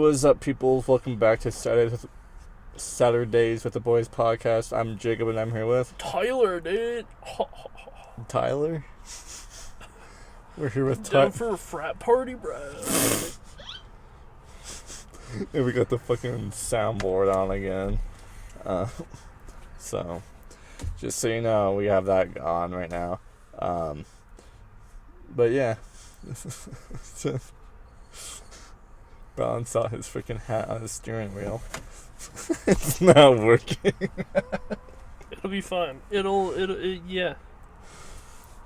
What's up, people? Welcome back to Saturdays with the Boys podcast. I'm Jacob, and I'm here with Tyler, dude. Tyler. We're here with Down for a frat party, bro. And we got the fucking soundboard on again. So, just so you know, we have that on right now. But yeah. Balance out his freaking hat on his steering wheel. It's not working. It'll be fine. Yeah.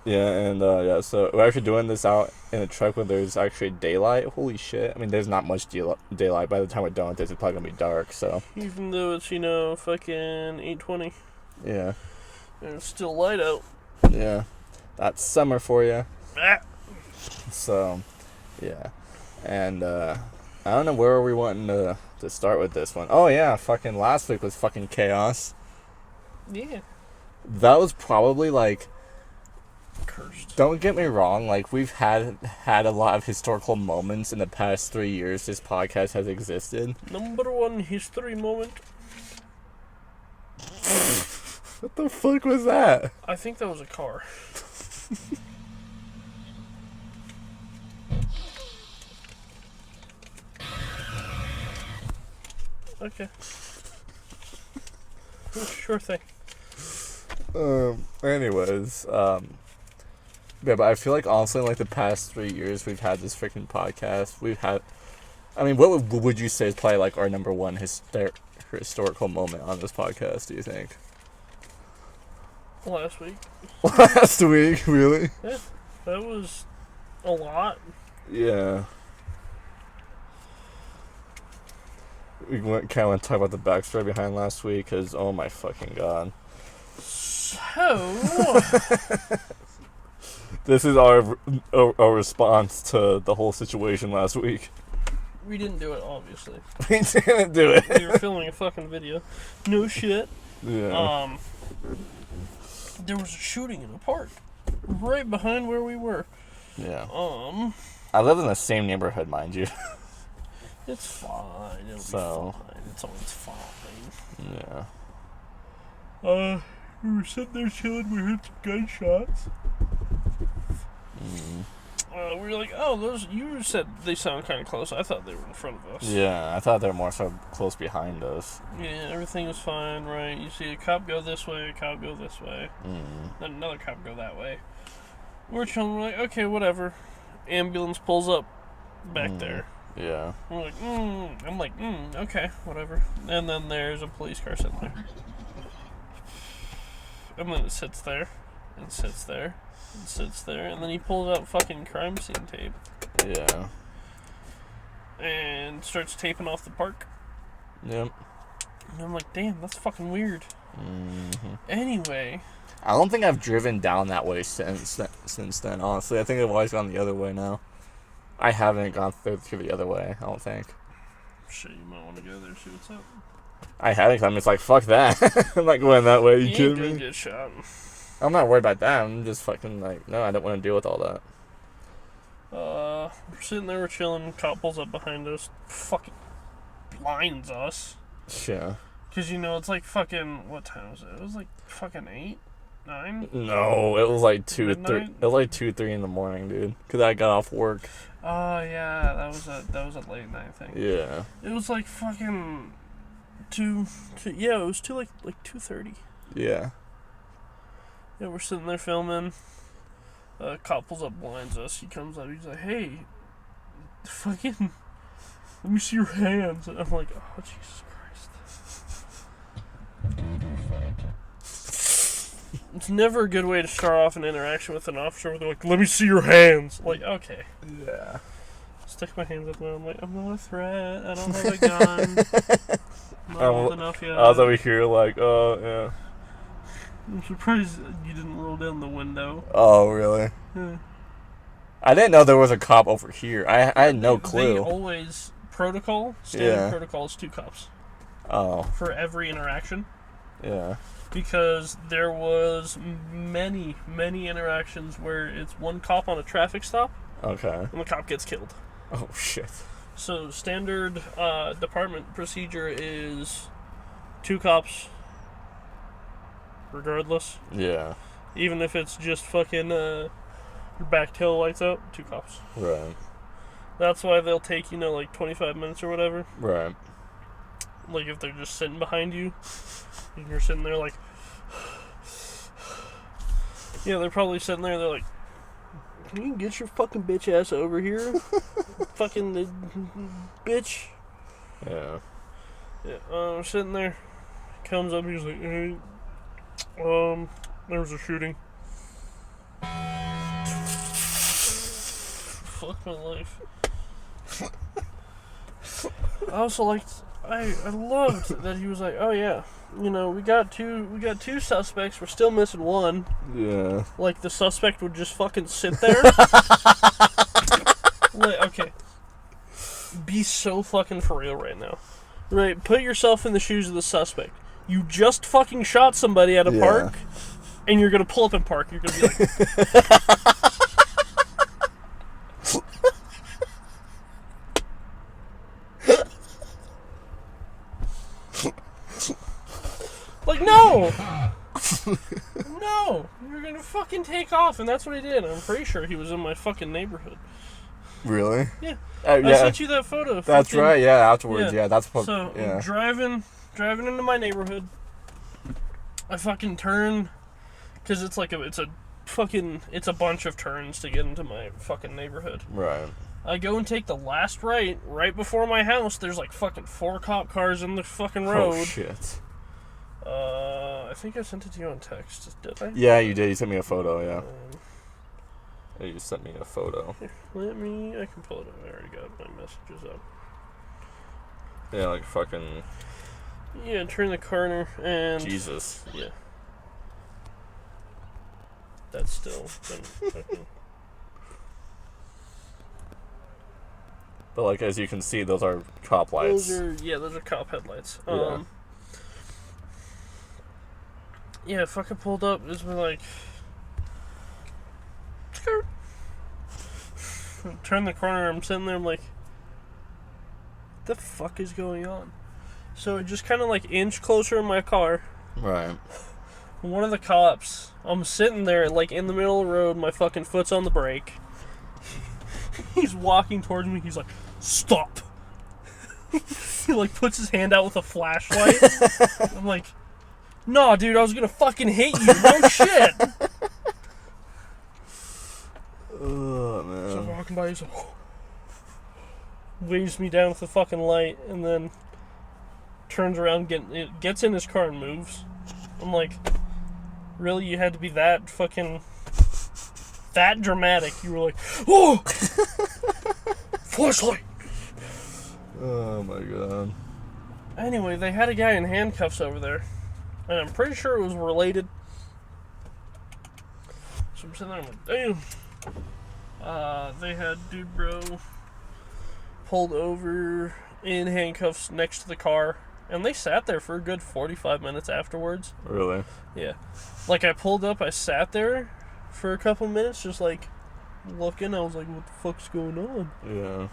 Yeah, and so we're actually doing this out in a truck when there's actually daylight. Holy shit. I mean, there's not much daylight. By the time we're done with this, it's probably gonna be dark, so. Even though it's, fucking 8:20. Yeah. And it's still light out. Yeah. That's summer for you. Ah. So, yeah. And, I don't know where are we wanting to start with this one. Oh, yeah, fucking last week was fucking chaos. Yeah. That was probably, Cursed. Don't get me wrong, we've had a lot of historical moments in the past 3 years this podcast has existed. Number one history moment. What the fuck was that? I think that was a car. Okay. Sure thing. Anyways, yeah, but I feel like honestly, the past 3 years we've had this freaking podcast, what would you say is probably our number one historical moment on this podcast, do you think? Last week. Last week, really? Yeah, that was a lot. Yeah. We kind of want to talk about the backstory behind last week, because, oh my fucking god. So... This is our response to the whole situation last week. We didn't do it, obviously. We didn't do it. We were filming a fucking video. No shit. Yeah. There was a shooting in a park right behind where we were. Yeah. I live in the same neighborhood, mind you. It's fine. It'll be fine. It's always fine. Yeah. We were sitting there chilling. We heard some gunshots. We were like, oh, you said they sound kind of close. I thought they were in front of us. Yeah, I thought they were more so close behind us. Yeah, everything was fine, right? You see a cop go this way, a cop go this way, then another cop go that way. We're chilling. We're like, okay, whatever. Ambulance pulls up back there. Yeah. We're like, I'm like, okay, whatever. And then there's a police car sitting there. And then it sits there, and sits there, and sits there, and then he pulls out fucking crime scene tape. Yeah. And starts taping off the park. Yep. And I'm like, damn, that's fucking weird. Anyway. I don't think I've driven down that way since then, honestly. I think I've always gone the other way now. I haven't gone through the other way, I don't think. Shit, you might want to go there and see what's up. I haven't, I'm just like, fuck that. I'm not going that way, you kidding me? Get shot. I'm not worried about that, I'm just fucking no, I don't want to deal with all that. We're sitting there, we're chilling, cop pulls up behind us, fucking blinds us. Yeah. Because, it's fucking, what time was it? It was fucking 8? 9? No, it was 2, 3. Midnight? It was 2, 3 in the morning, dude. Because I got off work. Oh, yeah, that was a late night thing. Yeah. It was fucking 2, yeah, it was 2:30. Yeah. Yeah, we're sitting there filming. Cop pulls up, blinds us. He comes up, he's like, hey, fucking, let me see your hands. And I'm like, oh, Jesus Christ. It's never a good way to start off an interaction with an officer where they're like, let me see your hands. Like, okay. Yeah. Stick my hands up there. I'm like, I'm not a threat. I don't have a gun. I'm not old enough yet. I was over here oh, yeah. I'm surprised you didn't roll down the window. Oh, really? Yeah. I didn't know there was a cop over here. I had no clue. They always, protocol is 2 cops. Oh. For every interaction. Yeah. Because there was many interactions where it's one cop on a traffic stop. Okay. And the cop gets killed. Oh, shit. So standard department procedure is 2 cops, regardless. Yeah. Even if it's just fucking your back tail lights out, 2 cops. Right. That's why they'll take, like 25 minutes or whatever. Right. Like if they're just sitting behind you, and you're sitting there like, yeah, they're probably sitting there. They're like, "Can you get your fucking bitch ass over here, fucking bitch?" Yeah. Yeah. Sitting there, comes up. He's like, "Hey, there was a shooting." Fuck my life. I also liked. I loved that he was like, "Oh yeah, we got two suspects. We're still missing one." Yeah. Like the suspect would just fucking sit there. Like, okay, be so fucking for real right now. Right, put yourself in the shoes of the suspect. You just fucking shot somebody at a park, and you're gonna pull up in park. You're gonna be like, like no, no, you're gonna fucking take off, and that's what he did. I'm pretty sure he was in my fucking neighborhood. Really? Yeah. Yeah. I sent you that photo. That's fucking, right. Yeah. Afterwards. Yeah. That's what. So yeah. driving into my neighborhood. I fucking turn, cause it's a bunch of turns to get into my fucking neighborhood. Right. I go and take the last right before my house. There's like fucking 4 cop cars in the fucking road. Oh shit. I think I sent it to you on text. Did I? Yeah, you did. You sent me a photo. Yeah. You just sent me a photo. Here, I can pull it up. I already got my messages up. Yeah, like fucking. Yeah, turn the corner and. Jesus. Yeah. That's still. But like as you can see, those are cop lights. Those are cop headlights. Yeah. Yeah, fucking pulled up. It's been like. Turn the corner. I'm sitting there. I'm like, what the fuck is going on? So it just kind of like inched closer in my car. Right. One of the cops. I'm sitting there like in the middle of the road. My fucking foot's on the brake. He's walking towards me. He's like, stop. He like puts his hand out with a flashlight. I'm like, nah, dude, I was gonna fucking hit you. No shit. Oh man. So I'm walking by. He's like, waves me down with the fucking light, and then turns around, gets in his car and moves. I'm like, really? You had to be that fucking that dramatic? You were like, oh, flashlight. Oh my god. Anyway, they had a guy in handcuffs over there, and I'm pretty sure it was related. So I'm sitting there, I'm like, damn. They had dude bro pulled over in handcuffs next to the car, and they sat there for a good 45 minutes afterwards. Really? Yeah. Like, I pulled up, I sat there for a couple minutes, just like looking. I was like, what the fuck's going on? Yeah.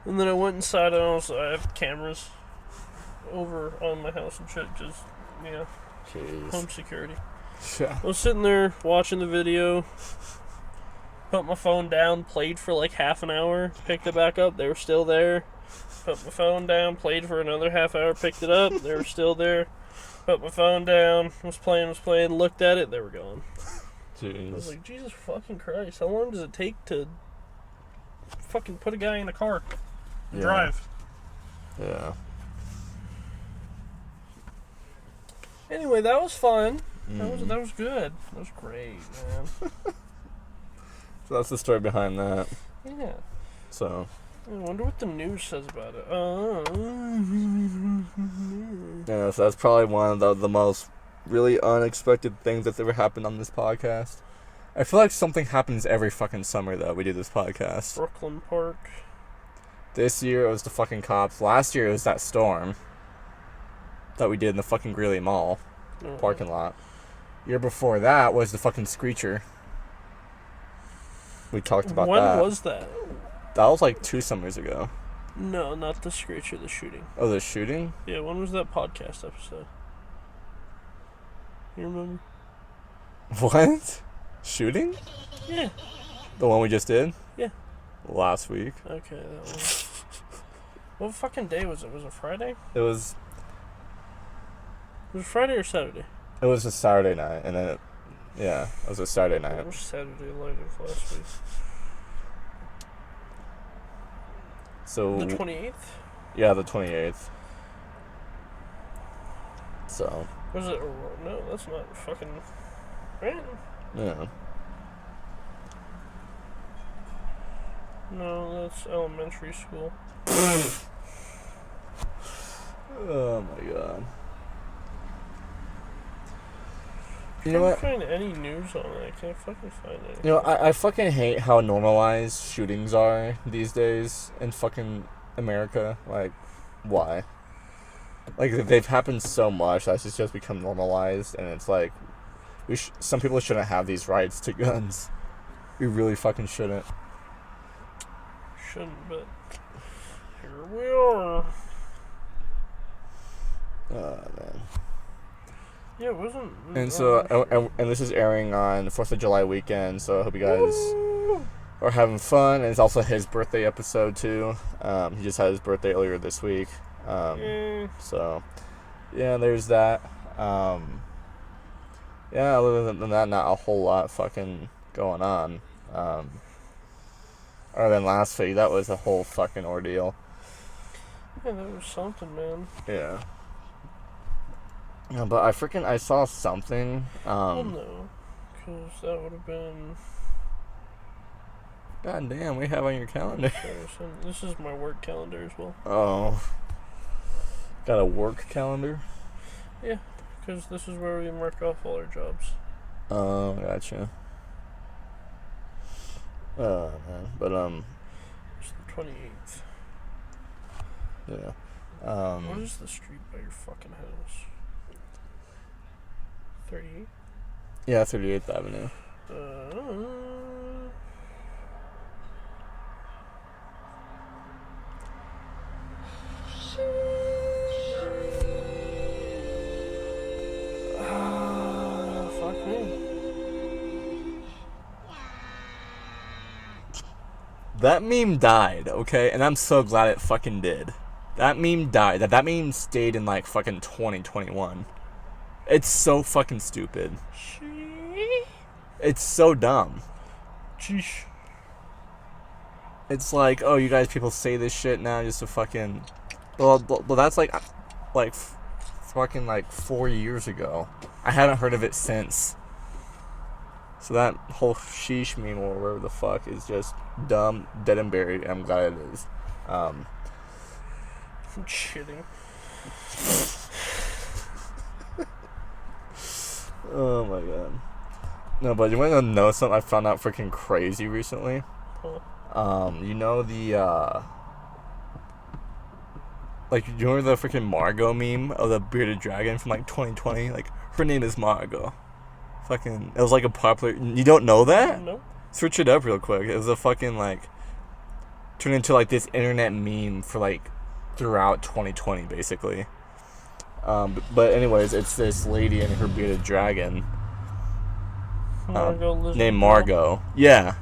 And then I went inside, and I have cameras over on my house and shit, just, Jeez. home security. Yeah. I was sitting there watching the video, put my phone down, played for like half an hour, picked it back up, they were still there. Put my phone down, played for another half hour, picked it up, they were still there. Put my phone down, was playing, looked at it, they were gone. Jeez. I was like, Jesus fucking Christ, how long does it take to fucking put a guy in a car and drive? Yeah. Anyway, that was fun. Mm. That was good. That was great, man. So that's the story behind that. Yeah. So. I wonder what the news says about it. Yeah, so that's probably one of the most really unexpected things that's ever happened on this podcast. I feel like something happens every fucking summer, though, we do this podcast. Brooklyn Park. This year it was the fucking cops. Last year it was that storm that we did in the fucking Greeley Mall parking lot. Year before that was the fucking Screecher. We talked about that. When was that? That was like 2 summers ago. No, not the Screecher, the shooting. Oh, the shooting? Yeah, when was that podcast episode? You remember? What? Shooting? Yeah. The one we just did? Yeah. Last week. Okay, that one. What fucking day was it? Was it Friday? It was Friday or Saturday? It was a Saturday night, and then it was a Saturday night. It was Saturday night of last week. So The 28th? Yeah, the 28th. So. Was it? No, that's not fucking. Right? Yeah. No, that's elementary school. Oh my god. You know I what? can't find any news on it. I can't fucking find anything. You know, I fucking hate how normalized shootings are these days in fucking America. Like, why? Like, they've happened so much that it's just become normalized, and it's like, some people shouldn't have these rights to guns. We really fucking shouldn't. Shouldn't, but here we are. Oh, man. Yeah, it wasn't. And so, and this is airing on 4th of July weekend, so I hope you guys are having fun. And it's also his birthday episode, too. He just had his birthday earlier this week. So, yeah, there's that. Yeah, other than that, not a whole lot fucking going on. Other than last week, that was a whole fucking ordeal. Yeah, that was something, man. Yeah. Yeah, but I saw something. Well, no, because that would have been. God damn, we have on your calendar. This is my work calendar as well. Oh. Got a work calendar? Yeah, because this is where we mark off all our jobs. Oh, gotcha. Oh, man. But, It's the 28th. yeah. What is the street by your fucking house? 38? Yeah, 38th Avenue. Fuck me. That meme died, okay? And I'm so glad it fucking did. That meme died. That meme stayed in, like, fucking 2021. It's so fucking stupid. It's so dumb. Sheesh. It's like, oh, you guys people say this shit now just to fucking... Well, that's like fucking, like, 4 years ago. I haven't heard of it since. So that whole sheesh meme or whatever the fuck is just dumb, dead and buried, and I'm glad it is. I'm shitting. Oh my god. No, but you want to know something I found out freaking crazy recently? Huh. You know the, like, you remember the freaking Margot meme of the bearded dragon from, like, 2020? Like, her name is Margot. Fucking, it was, like, a popular... You don't know that? No. Search it up real quick. It was a fucking, like... Turned into, like, this internet meme for, like, throughout 2020, basically. But anyways, it's this lady and her bearded dragon. Named Margot. Yeah.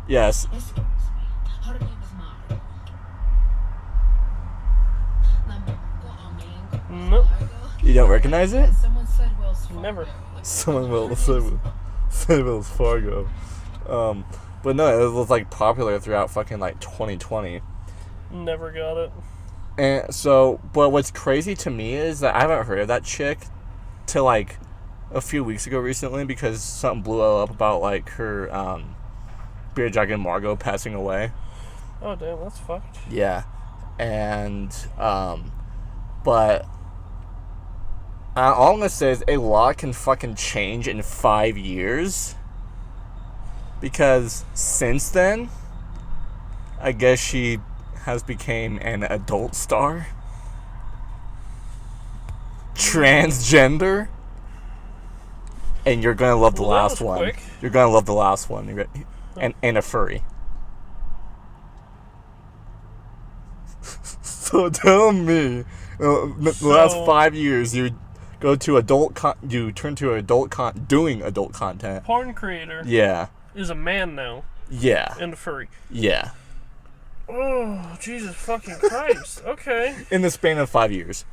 Yes. Nope. You don't recognize it? Never. Someone will say Wells Fargo. But no, it was, like, popular throughout fucking, like, 2020. Never got it. And so, but what's crazy to me is that I haven't heard of that chick till, like, a few weeks ago recently, because something blew up about, like, her bearded dragon Margot passing away. Oh damn, that's fucked. Yeah. And but all I'm gonna say is a lot can fucking change in 5 years, because since then I guess she has became an adult star, transgender, and you're gonna love the last one. Quick. You're gonna love the last one. And a furry. So tell me, the last 5 years you go to you turn to doing adult content. Porn creator. Yeah. Is a man now. Yeah. And a furry. Yeah. Oh, Jesus fucking Christ. Okay. In the span of 5 years.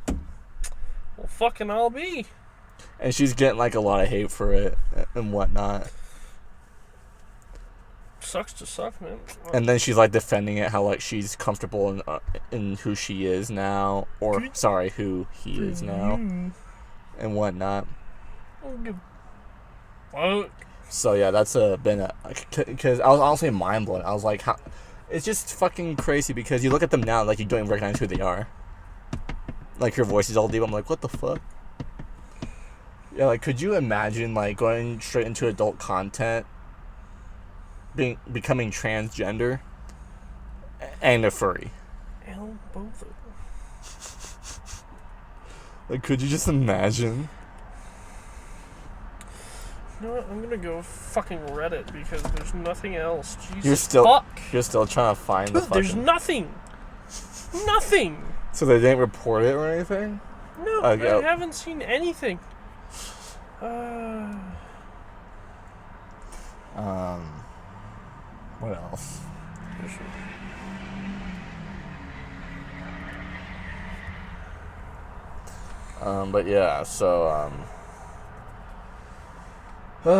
Well, fucking I'll be. And she's getting like a lot of hate for it and whatnot. Sucks to suck, man. And then she's like defending it, how like she's comfortable in who she is now, or sorry, who he is now, and whatnot. Fuck. So yeah, that's been because I was honestly mind blown. I was like, how? It's just fucking crazy because you look at them now, like you don't even recognize who they are. Like her voice is all deep. I'm like, what the fuck? Yeah, like could you imagine like going straight into adult content? Becoming transgender and a furry. Hell, both of them. Like, could you just imagine? You know what? I'm gonna go fucking Reddit because there's nothing else. Jesus You're still fuck. You're still trying to find the fucking... There's nothing. Nothing. So they didn't report it or anything? No, I haven't seen anything. What else? But yeah, so, I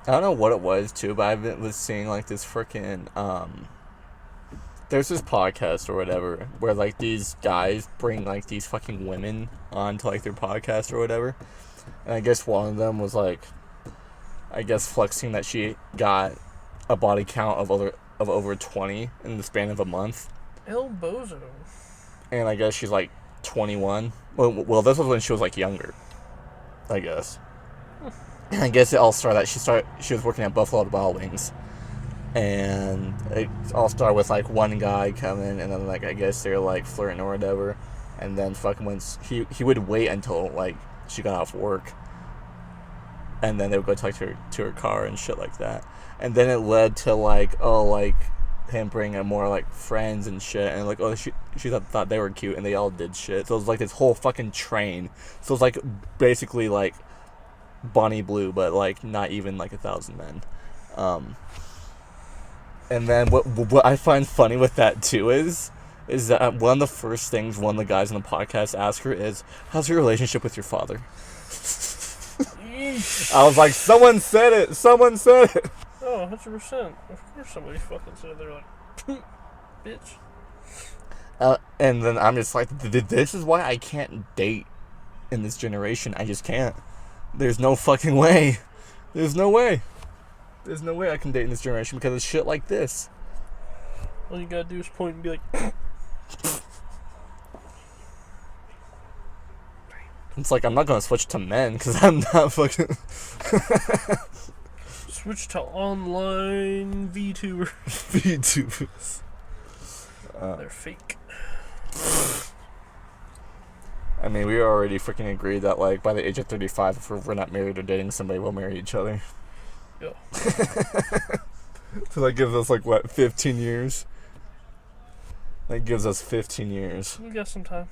don't know what it was, too, but I was seeing, like, this freaking, there's this podcast or whatever where, like, these guys bring, like, these fucking women onto, like, their podcast or whatever. And I guess one of them was, like, I guess flexing that she got a body count of over 20 in the span of a month. El Bozo. And I guess she's, like, 21. Well, this was when she was, like, younger, I guess. And I guess it all started that she was working at Buffalo Wild Wings. And it all started with, like, one guy coming, and then, like, I guess they were, like, flirting or whatever. And then fucking once he would wait until, like, she got off work. And then they would go talk to her car and shit like that. And then it led to, like, him bringing more, like, friends and shit. And, like, she thought they were cute, and they all did shit. So it was, like, this whole fucking train. So it was, like, basically, like, Bonnie Blue, but, like, not even, like, 1,000 men. And then what I find funny with that, too, is that one of the first things one of the guys on the podcast asked her is, how's your relationship with your father? I was like, someone said it! Someone said it! Oh, 100%. Of course somebody fucking said it. They're like, bitch. And then I'm just like, this is why I can't date in this generation. I just can't. There's no fucking way. There's no way. There's no way I can date in this generation because of shit like this. All you gotta do is point and be like... It's like, I'm not gonna switch to men because I'm not fucking... Switch to online VTubers. VTubers. They're fake. I mean, we already freaking agreed that, like, by the age of 35, if we're not married or dating somebody, we'll marry each other. Yeah. So that gives us, like, what, 15 years? That gives us 15 years. We got some time.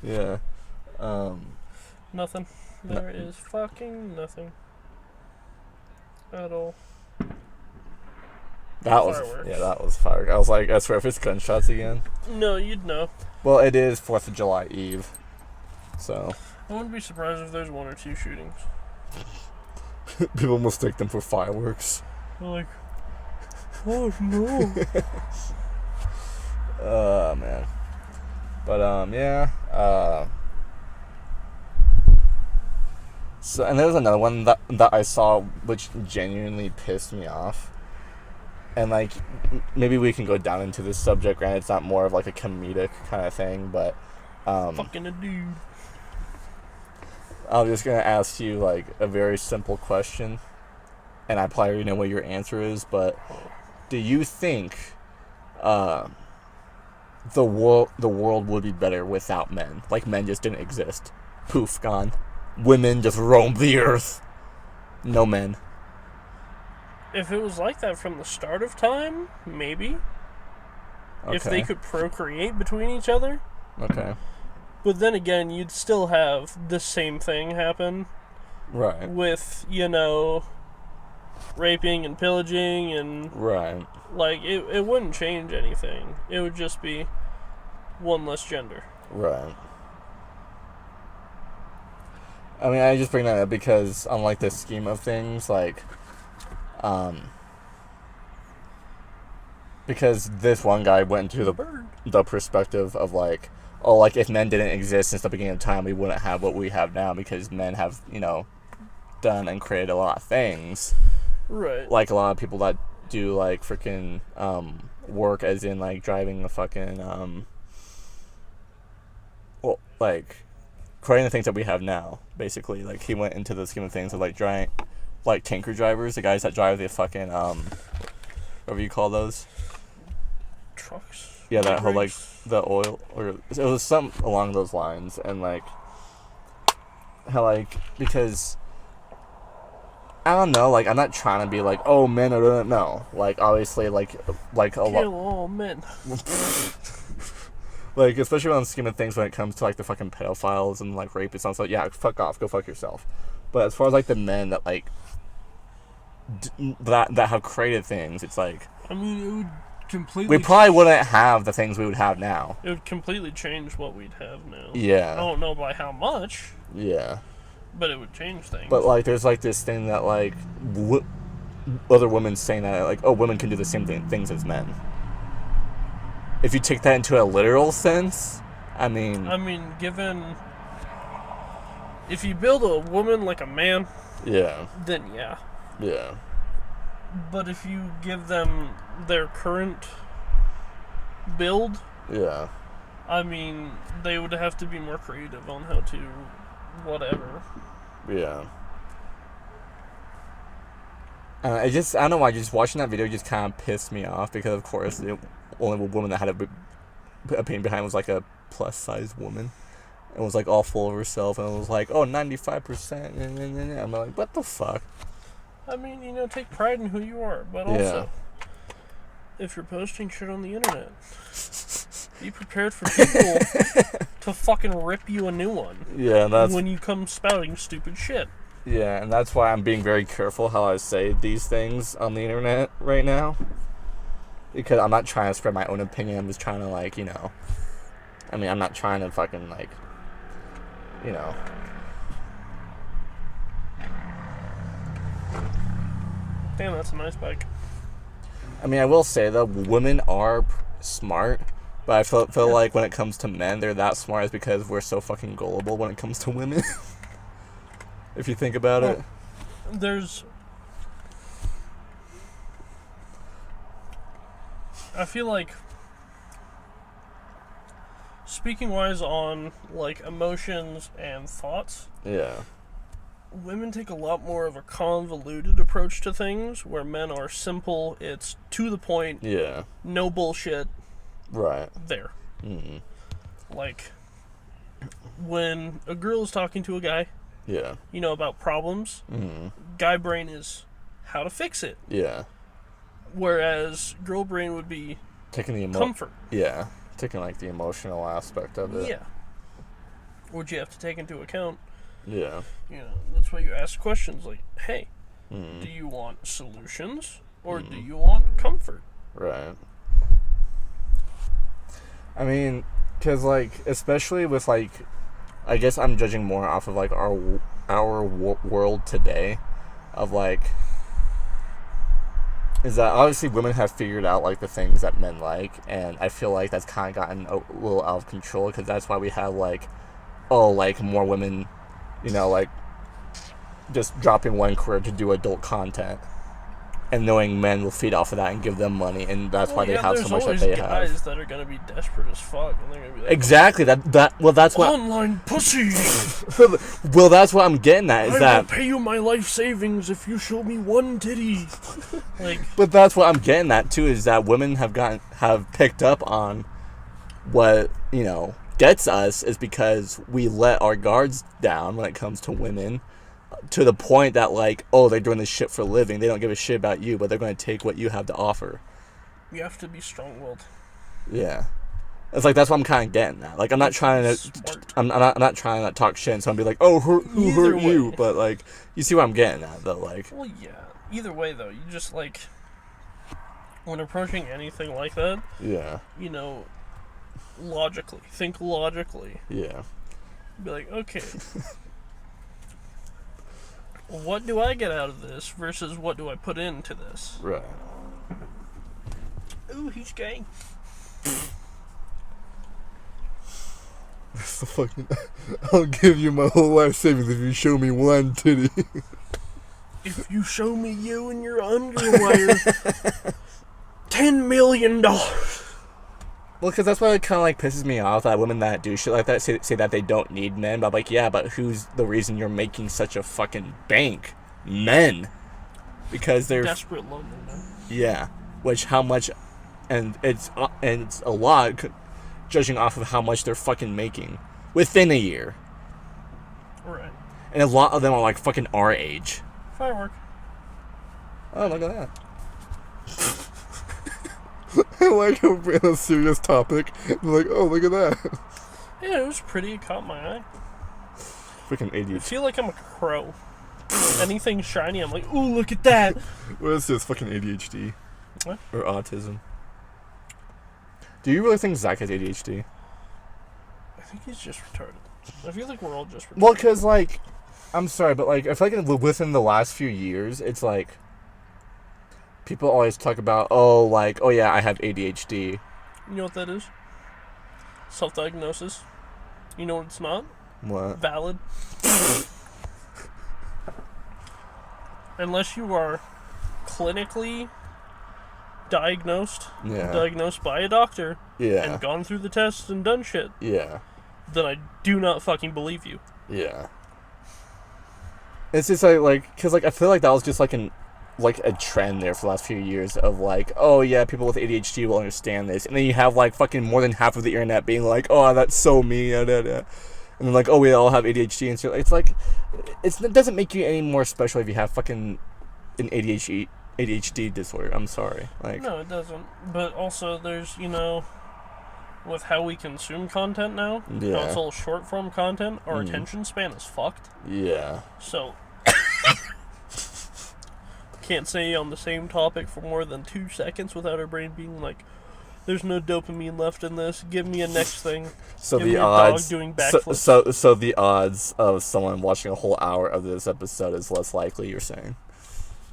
Yeah. Nothing. There is fucking nothing. At all. That was fireworks. I was like, I swear if it's gunshots again. No, you'd know. Well, it is 4th of July Eve. So. I wouldn't be surprised if there's 1 or 2 shootings. People mistake them for fireworks. They're like, oh no. Man. But, yeah. So, and there was another one that I saw which genuinely pissed me off. And, like, maybe we can go down into this subject, granted it's not more of, like, a comedic kind of thing, but, fucking a dude. I'm just gonna ask you, like, a very simple question, and I probably already know what your answer is, but do you think, the world would be better without men? Like, men just didn't exist. Poof, gone. Women just roamed the earth. No men. If it was like that from the start of time, maybe. Okay. If they could procreate between each other. Okay. But then again, you'd still have the same thing happen. Right. With, raping and pillaging and... Right. Like, it wouldn't change anything. It would just be one less gender. Right. I mean, I just bring that up because on, like, the scheme of things, like, because this one guy went into the perspective of, like, oh, like, if men didn't exist since the beginning of time, we wouldn't have what we have now because men have, done and created a lot of things. Right. Like, a lot of people that do, like, freaking, work as in, like, driving a fucking, well, like, creating the things that we have now, basically. Like, he went into the scheme of things of, like, giant, like, tanker drivers, the guys that drive the fucking, whatever you call those. Trucks? Yeah, that whole, like, the oil, or it was something along those lines, and, like, how, like, because, I don't know, like, I'm not trying to be like, oh, men are, no, like, obviously, like a lot. Kill all men. Like, especially on the scheme of things when it comes to, like, the fucking pedophiles and, like, rapists and stuff, yeah, fuck off, go fuck yourself. But as far as, like, the men that, like, that have created things, it's like... I mean, it would completely... We probably wouldn't have the things we would have now. It would completely change what we'd have now. Yeah. I don't know by how much. Yeah. But it would change things. But, like, there's, like, this thing that, like, other women saying that, like, oh, women can do the same things as men. If you take that into a literal sense, I mean, given... If you build a woman like a man... Yeah. Then, yeah. Yeah. But if you give them their current build... Yeah. I mean, they would have to be more creative on how to... whatever. Yeah. I don't know why, just watching that video just kind of pissed me off because, of course, the only woman that had a opinion behind was, like, a plus-sized woman. It was, like, all full of herself, and it was like, oh, 95%. I'm like, what the fuck? I mean, take pride in who you are, but also, if you're posting shit on the internet, be prepared for people to fucking rip you a new one. Yeah, and that's... When you come spouting stupid shit. Yeah, and that's why I'm being very careful how I say these things on the internet right now. Because I'm not trying to spread my own opinion, I'm just trying to, like, I mean, I'm not trying to fucking, like, Damn, that's a nice bike. I mean, I will say, though, women are smart, but I feel like when it comes to men, they're that smart is because we're so fucking gullible when it comes to women. If you think about it. I feel like, speaking wise on, like, emotions and thoughts, Yeah. women take a lot more of a convoluted approach to things, where men are simple, it's to the point, Yeah. no bullshit, Right. there. Mm-hmm. Like, when a girl is talking to a guy, Yeah. About problems, Mm-hmm. guy brain is how to fix it. Yeah. Whereas girl brain would be Taking the comfort. Yeah. Taking, like, the emotional aspect of it. Yeah. Which you have to take into account. Yeah. That's why you ask questions like, hey, Mm-hmm. do you want solutions or do you want comfort? Right. I mean, because, like, especially with, like, I guess I'm judging more off of, like, our world today of, like, is that obviously women have figured out, like, the things that men like, and I feel like that's kind of gotten a little out of control because that's why we have, like, more women, like, just dropping one career to do adult content. And knowing men will feed off of that and give them money, and that's why they have so much that they have. There's always guys that are gonna be desperate as fuck, and they're gonna be like, exactly. That's what online pussy. Well, that's what I'm getting at. I will pay you my life savings if you show me one titty. Like, but that's what I'm getting at too. Is that women have picked up on what gets us is because we let our guards down when it comes to women. to the point that, like, oh, they're doing this shit for a living. They don't give a shit about you, but they're going to take what you have to offer. You have to be strong-willed. Yeah. It's like, that's what I'm kind of getting at. Like, I'm not trying to... Smart. I'm not trying to talk shit and so I'm be like, oh, who hurt you? But, like, you see what I'm getting at, though, like... Well, yeah. Either way, though, you just, like... When approaching anything like that... Yeah. You know... Logically. Think logically. Yeah. Be like, okay... what do I get out of this versus what do I put into this? Right. Ooh, he's gay. That's the fucking... I'll give you my whole life savings if you show me one titty. If you show me you in your underwear, $10 million. Well, because that's what kind of, like, pisses me off, that women that do shit like that say that they don't need men. But I'm like, yeah, but who's the reason you're making such a fucking bank? Men. Because they're... Desperate lonely men. Yeah. Which, how much... And it's a lot, judging off of how much they're fucking making. Within a year. Right. And a lot of them are, like, fucking our age. Firework. Oh, look at that. I like how we're on a serious topic. They're like, oh, look at that. Yeah, it was pretty. It caught my eye. Freaking I idiot. feel like I'm a crow. Anything shiny, I'm like, ooh, look at that. What is this? Fucking ADHD? What? Or autism? Do you really think Zach has ADHD? I think he's just retarded. I feel like we're all just retarded. Well, because, like, I'm sorry, but, like, I feel like within the last few years, it's like, people always talk about, oh, like, oh yeah, I have ADHD. You know what that is? Self-diagnosis. You know what it's not? What? Valid. Unless you are clinically diagnosed by a doctor, and gone through the tests and done shit, then I do not fucking believe you. Yeah. It's just like, because, like, I feel like that was just like a trend there for the last few years of, like, oh yeah, people with ADHD will understand this, and then you have, like, fucking more than half of the internet being like, oh, that's so me, and then, like, oh, we all have ADHD, and so it's like, it doesn't make you any more special if you have fucking an ADHD disorder. I'm sorry. Like, no, it doesn't. But also, there's, you know, with how we consume content now, how it's all short form content, our attention span is fucked. Yeah. So, can't stay on the same topic for more than 2 seconds without our brain being like, there's no dopamine left in this, give me a next thing. So give the me a odds, dog doing backflips. so the odds of someone watching a whole hour of this episode is less likely, you're saying?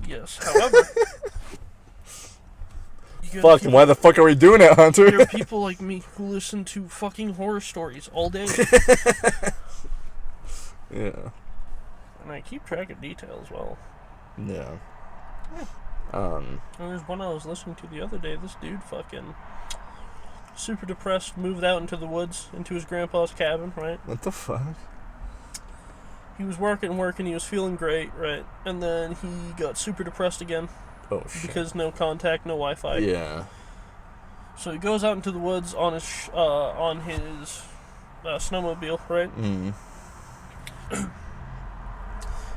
Yes, however... Fucking, why the fuck are we doing it, Hunter? There are people like me who listen to fucking horror stories all day. Yeah. And I keep track of detail as well. Yeah. And there's one I was listening to the other day. This dude fucking super depressed, moved out into the woods, into his grandpa's cabin, right? What the fuck? He was working, he was feeling great, right? And then he got super depressed again. Oh, shit. Because no contact, no Wi-Fi. Yeah. So he goes out into the woods on his snowmobile, right? Mm.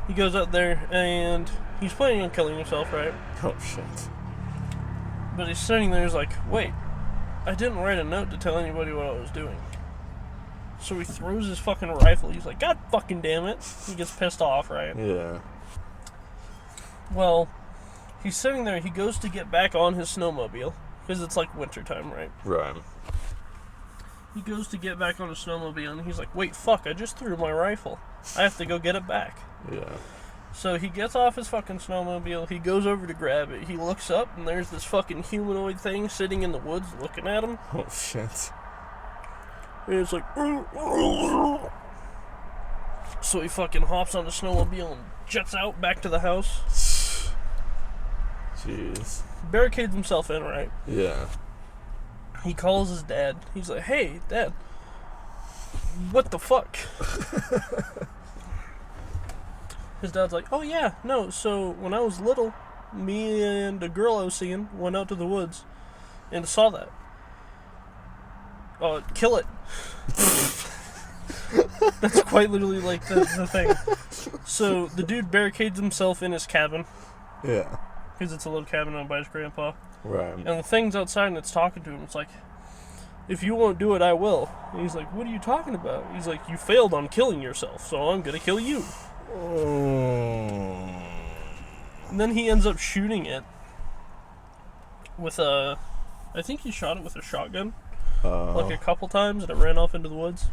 He goes out there and he's planning on killing himself, right? Oh, shit. But he's sitting there, he's like, wait, I didn't write a note to tell anybody what I was doing. So he throws his fucking rifle. He's like, God fucking damn it. He gets pissed off, right? Yeah. Well, he's sitting there, he goes to get back on his snowmobile, because it's like wintertime, right? Right. He goes to get back on his snowmobile, and he's like, wait, fuck, I just threw my rifle. I have to go get it back. Yeah. So he gets off his fucking snowmobile, he goes over to grab it, he looks up, and there's this fucking humanoid thing sitting in the woods looking at him. Oh, shit. And it's like... So he fucking hops on the snowmobile and jets out back to the house. Jeez. Barricades himself in, right? Yeah. He calls his dad. He's like, hey, Dad. What the fuck? His dad's like, oh yeah, no, so when I was little, me and a girl I was seeing went out to the woods and saw that. Kill it. That's quite literally like the thing. So the dude barricades himself in his cabin Yeah. because it's a little cabin owned by his grandpa. Right. And the thing's outside and it's talking to him. It's like, if you won't do it, I will. And he's like, what are you talking about? He's like, you failed on killing yourself, so I'm gonna kill you. And then he ends up shooting it with a... I think he shot it with a shotgun. Like a couple times, and it ran off into the woods.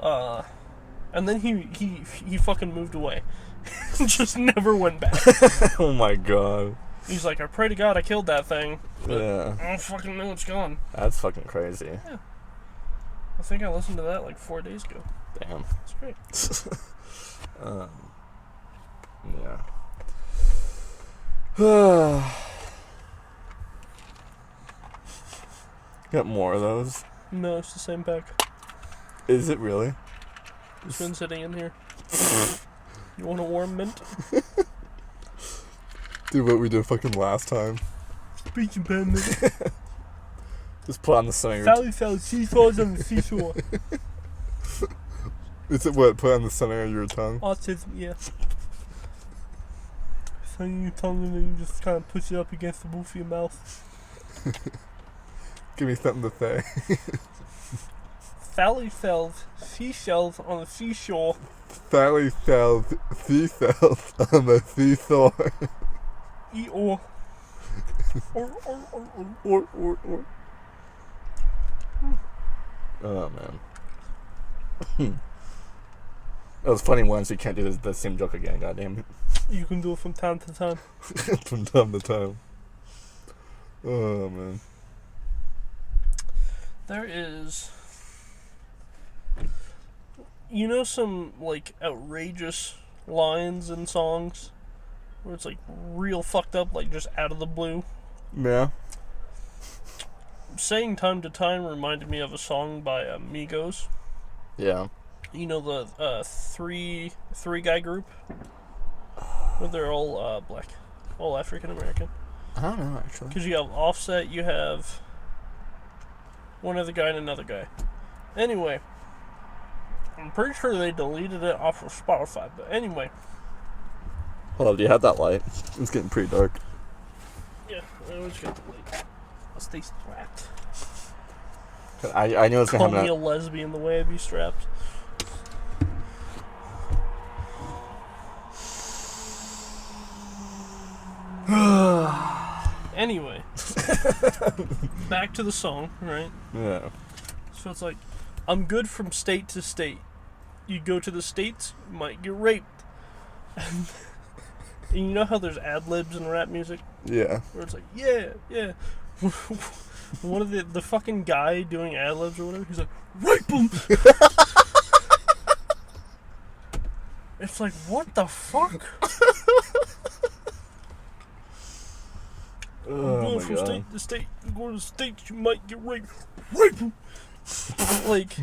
And then he fucking moved away. Just never went back. Oh my god. He's like, I pray to God I killed that thing. But Yeah. I don't fucking know it's gone. That's fucking crazy. Yeah. I think I listened to that like 4 days ago. Damn. It's great. Yeah. Got more of those? No, it's the same pack. Is it really? It's been sitting in here. You want a warm mint? Do what we did fucking last time. Beach and pen mint. Just put on the song. Sally seesaws on the seashore. Is it what? Put on the center of your tongue? Autism, yeah. Hang your tongue and then you just kind of push it up against the roof of your mouth. Give me something to say. Sally sells seashells on the seashore. Sally sells seashells on the seashore. Or. Oh man. It was funny once. You can't do the same joke again. Goddamn it. You can do it from time to time. From time to time. Oh man. There is, you know, some like outrageous lines in songs where it's like real fucked up, like just out of the blue. Yeah. Saying time to time reminded me of a song by Migos. Yeah. You know the three guy group where they're all black, all African American. I don't know actually. Because you have Offset, you have one other guy and another guy. Anyway, I'm pretty sure they deleted it off of Spotify. But anyway. Hold on, do you have that light? It's getting pretty dark. Yeah, I always got the light. I'll stay strapped. I know it's gonna Call happen. me a lesbian the way I be strapped. Anyway, back to the song, right? Yeah. So it's like, I'm good from state to state. You go to the states, you might get raped. And you know how there's ad-libs in rap music? Yeah. Where it's like, yeah. One of the fucking guy doing ad-libs or whatever, he's like, rape him! It's like, what the fuck? Oh going my from god. state to state, you go to the states, you might get raped. Rape him! Like,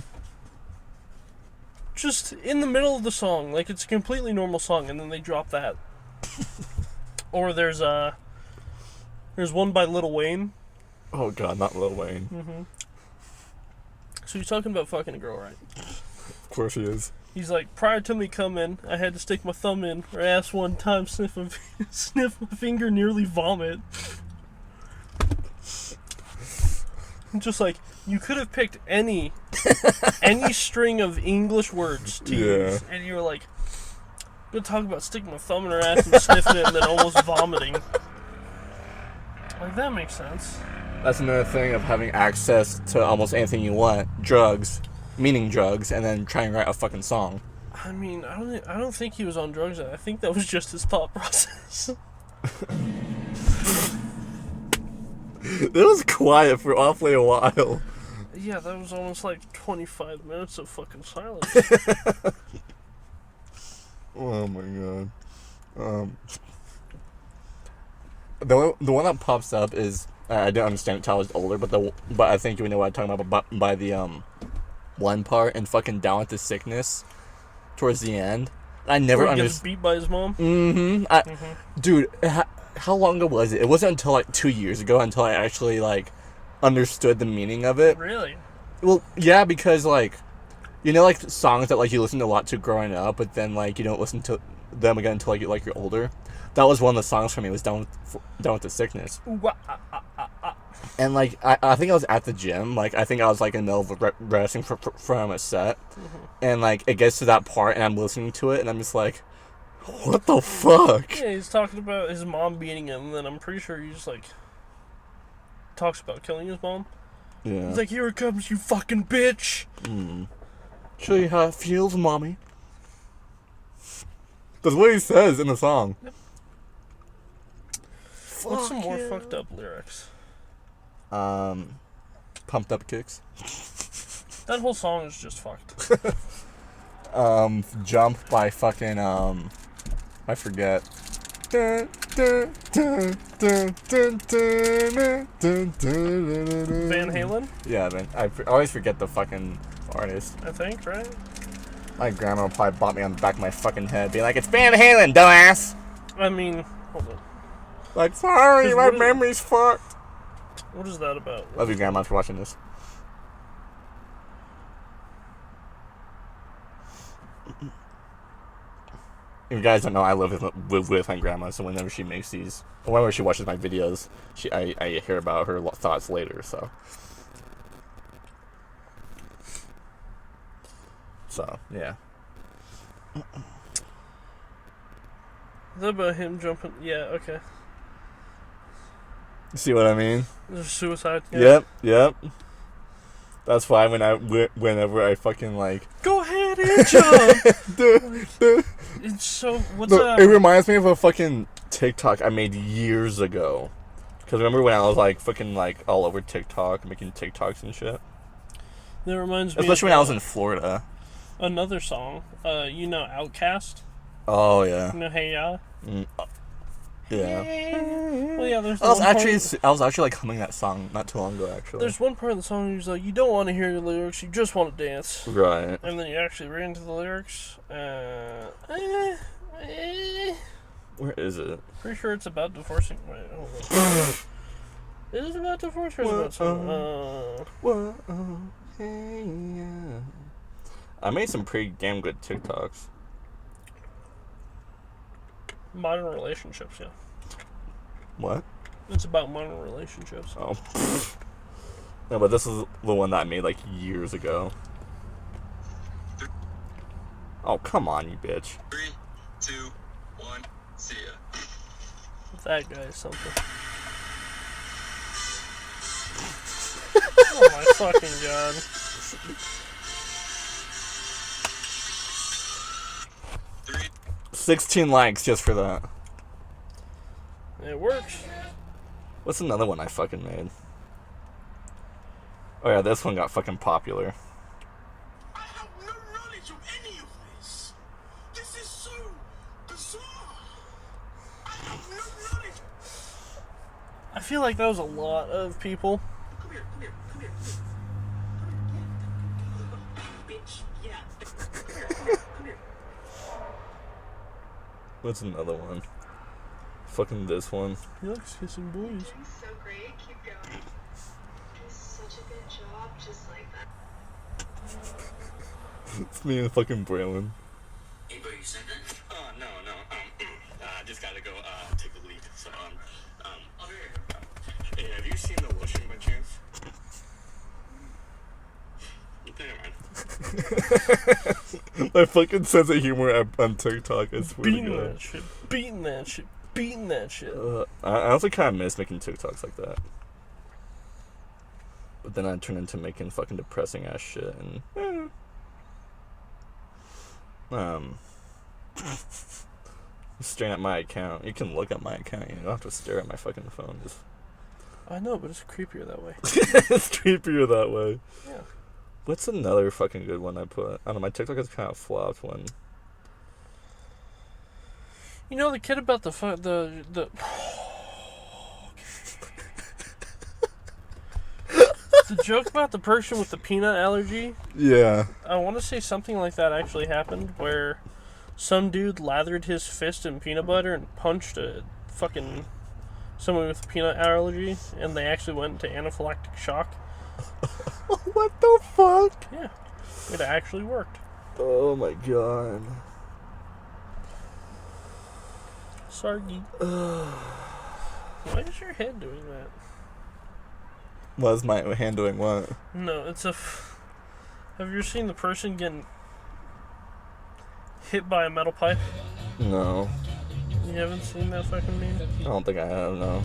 just in the middle of the song, like it's a completely normal song, and then they drop that. Or there's one by Lil Wayne. Oh god, not Lil Wayne. Mm-hmm. So he's talking about fucking a girl, right? Of course he is. He's like, prior to me coming, I had to stick my thumb in her ass one time, sniff my finger, nearly vomit. Just like, you could have picked any string of English words to use, and you were like, I'm gonna talk about sticking my thumb in her ass and sniffing it and then almost vomiting. Like, that makes sense. That's another thing of having access to almost anything you want. Drugs, meaning drugs, and then trying to write a fucking song. I mean, I don't think he was on drugs. I think that was just his thought process. It was quiet for awfully a while. Yeah, that was almost like 25 minutes of fucking silence. Oh my god. The one that pops up is I didn't understand it until I was older, but I think you know what I'm talking about by the one part and fucking Down with the Sickness towards the end. I never He gets understood. beat by his mom. Dude, how long ago was it? It wasn't until like 2 years ago until I actually like understood the meaning of it. Really? Well, yeah, because like You know, like, songs that, like, you listen to a lot to growing up, but then, like, you don't listen to them again until, like, you're older? That was one of the songs for me, was Down with the Sickness. And, like, I think I was at the gym. Like, I think I was, like, in the middle of resting from a set. And, like, it gets to that part, and I'm listening to it, and I'm just like, what the fuck? Yeah, he's talking about his mom beating him, and then I'm pretty sure he just, like, talks about killing his mom. Yeah. He's like, here it comes, you fucking bitch! Show you how it feels, mommy. That's what he says in the song. Yep. What's some more fucked up lyrics? Pumped Up Kicks. That whole song is just fucked. Jump by fucking, I forget. Van Halen? Yeah, man. I always forget the fucking artist. I think, right? My grandma probably bought me on the back of my fucking head, being like, it's Van Halen, dumbass! I mean, hold on. Like, sorry, my memory's fucked. What is that about? Love you, grandma, for watching this. If you guys don't know, I live with my grandma, so whenever she makes these, or whenever she watches my videos, I hear about her thoughts later, so. So, yeah. Is that about him jumping? Yeah, okay. See what I mean? There's suicide. Yeah. Yep. That's why whenever I fucking, like, go ahead and jump! It's so, what's up? It reminds me of a fucking TikTok I made years ago. Because remember when I was, like, fucking, like, all over TikTok, making TikToks and shit? That reminds me especially when I was in Florida. Another song, you know Outkast? Oh, yeah. You know Hey Ya? Yeah. Well, yeah, there's I was actually like humming that song not too long ago, actually. There's one part of the song where he's like, you don't want to hear the lyrics, you just want to dance. Right. And then you actually read into the lyrics. Where is it? Pretty sure it's about divorcing. Wait, hold on. Is it about divorce or is it about something? Hey, yeah. I made some pretty damn good TikToks. Modern relationships, yeah. What? It's about modern relationships. Oh. No, but this is the one that I made like years ago. Oh, come on, you bitch. 3, 2, 1, see ya. That guy is something. Oh my fucking god. 16 likes just for that. It works. What's another one I fucking made? Oh yeah, this one got fucking popular. I have no knowledge of any of this. This is so bizarre. I have no knowledge. I feel like that was a lot of people. Come here. Bitch, yeah. Come here. What's another one? Fucking this one. He likes kissing boys. Doing so great. Keep going. Do such a good job, just like that. It's me and fucking Braylon. Anybody sent that? Oh, no. I just gotta go, take a leak. So, I'll be right here. Hey, have you seen the lotion by chance? Never mind. My fucking sense of humor on TikTok is Beating that shit. I honestly kind of miss making TikToks like that. But then I turn into making fucking depressing ass shit and staring at my account. You can look at my account. You don't have to stare at my fucking phone. Just I know, but it's creepier that way. it's creepier that way. Yeah. What's another fucking good one I put? I don't know. My TikTok has kind of flopped one. You know the kid about the the joke about the person with the peanut allergy? Yeah. I want to say something like that actually happened, where some dude lathered his fist in peanut butter and punched a fucking someone with a peanut allergy, and they actually went into anaphylactic shock. What the fuck? Yeah. It actually worked. Oh my god. Sargy. Why is your head doing that? Was my hand doing what? No, it's a... Have you ever seen the person getting hit by a metal pipe? No. You haven't seen that fucking meme? I don't think I have, no.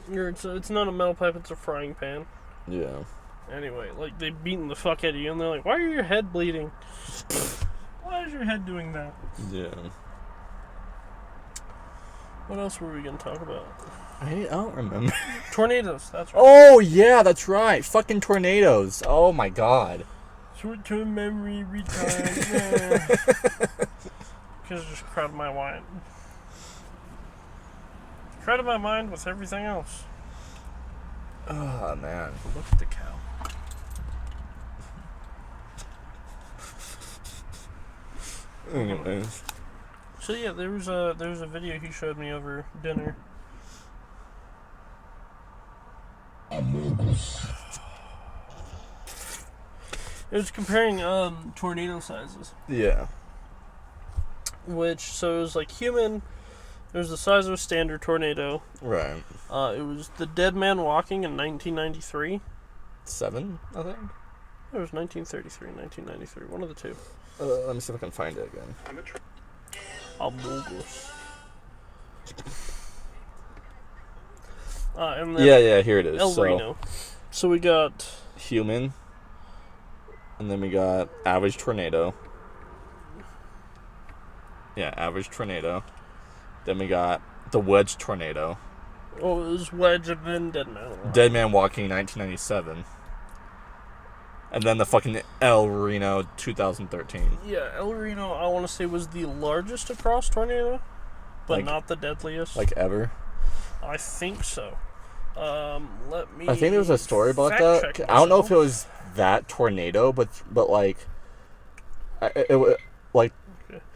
It's not a metal pipe, it's a frying pan. Yeah. Anyway, like, they beating the fuck out of you, and they're like, why are your head bleeding? Why is your head doing that? Yeah. What else were we going to talk about? I don't remember. Tornadoes, that's right. Oh, yeah, that's right. Fucking tornadoes. Oh my god. Short-term memory retard. Because it just crowded my mind. Crowded my mind with everything else. Oh, man. Look at the cow. Anyways. So yeah, there was a video he showed me over dinner. It was comparing tornado sizes. Yeah. So it was like human. It was the size of a standard tornado. Right. It was the Dead Man Walking in 1993. 7, I think. It was 1933, 1993, one of the two. Let me see if I can find it again. Amogus. And then Yeah, here it is. El Reno. So we got human, and then we got average tornado. Yeah, average tornado. Then we got the wedge tornado. Oh, it was Wedge and then Dead Man Walking. Dead Man Walking 1997. And then the fucking El Reno 2013. Yeah, El Reno, I want to say, was the largest across tornado, but Like- not the deadliest. Like ever. I think so. Let me. I think there was a story about fact that. check I don't know if myself. it was that tornado, but like, it like